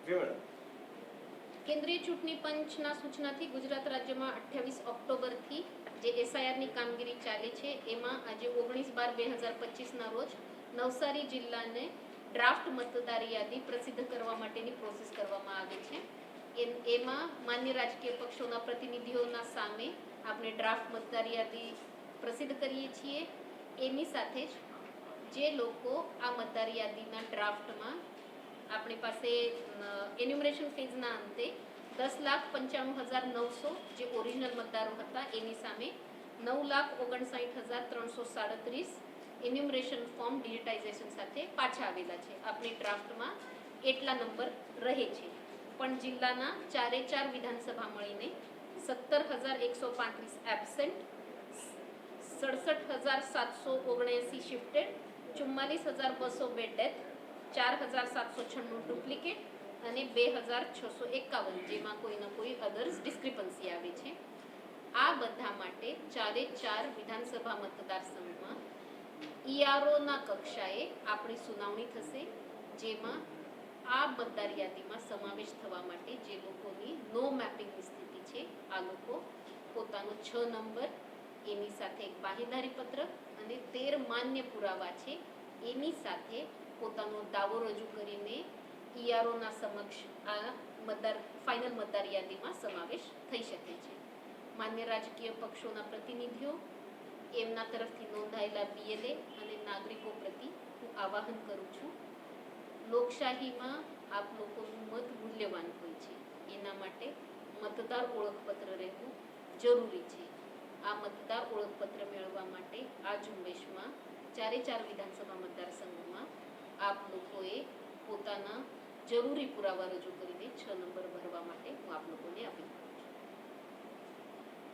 કેન્દ્રીય ચૂંટણી પંચના સૂચનાથી ગુજરાત રાજ્યમાં 28 ઓક્ટોબરથી જે એસઆઈઆરની કામગીરી ચાલે છે એમાં આજે 19/12/2025ના રોજ નવસારી જિલ્લાને ડ્રાફ્ટ મતદાર યાદી પ્રસિદ્ધ કરવા માટેની પ્રોસેસ કરવામાં આવી છે. એમાં માન્ય રાજકીય પક્ષોના પ્રતિનિધિઓના સામે આપણે ડ્રાફ્ટ મતદાર યાદી પ્રસિદ્ધ કરીએ છીએ. એની સાથે જ જે લોકો આ મતદાર યાદીના ડ્રાફ્ટમાં આપણી પાસે એન્યુમરેશન ફેઝના અંતે 10,95,900 જે ઓરિજિનલ મતદારો હતા એની સામે 9,59,337 એન્યુમરેશન ફોર્મ ડિજિટાઇઝેશન સાથે પાછા આવેલા છે. આપણી ડ્રાફ્ટમાં એટલા નંબર રહે છે. પણ જિલ્લાના 4 વિધાનસભા મળીને 17,135 એબસેન્ટ, 67,779 શિફ્ટેડ, 44,202 ડેથ, 4,796 ડુપ્લિકેટ અને 2,651 જેમાં કોઈના કોઈ અધર્સ ડિસ્ક્રિપન્સી આવે છે. આ બધા માટે 4 વિધાનસભા મતદાર સંઘમાં ઈઆરઓના કક્ષાએ આપણી સુનાવણી થશે, જેમાં આ મતદાર યાદીમાં સમાવેશ થવા માટે જે લોકોની નો મેપિંગની સ્થિતિ છે આ લોકો પોતાનો 6 નંબર એની સાથે એક બાહેંધરી પત્ર અને 13 માન્ય પુરાવા છે એની સાથે પોતાનો દાવો રજૂ કરીને ઈઆરઓના સમક્ષ આ ફાઇનલ મતદાર યાદીમાં સમાવેશ થઈ શકે છે. માન્ય રાજકીય પક્ષોના પ્રતિનિધિઓ એમના તરફથી નોંધાયેલા બીએલએ અને નાગરિકો પ્રતિ હું આવાહન કરું છું. લોકશાહીમાં આપ લોકોનું મત મૂલ્યવાન હોય છે, એના માટે મતદાર ઓળખપત્ર રહેવું જરૂરી છે. આ મતદાર ઓળખપત્ર મેળવવા માટે આ ઝુંબેશમાં 4 વિધાનસભા મતદાર સંઘમાં આપ લોકોએ પોતાના જરૂરી પુરાવા રજૂ કરીને 6 નંબર ભરવા માટે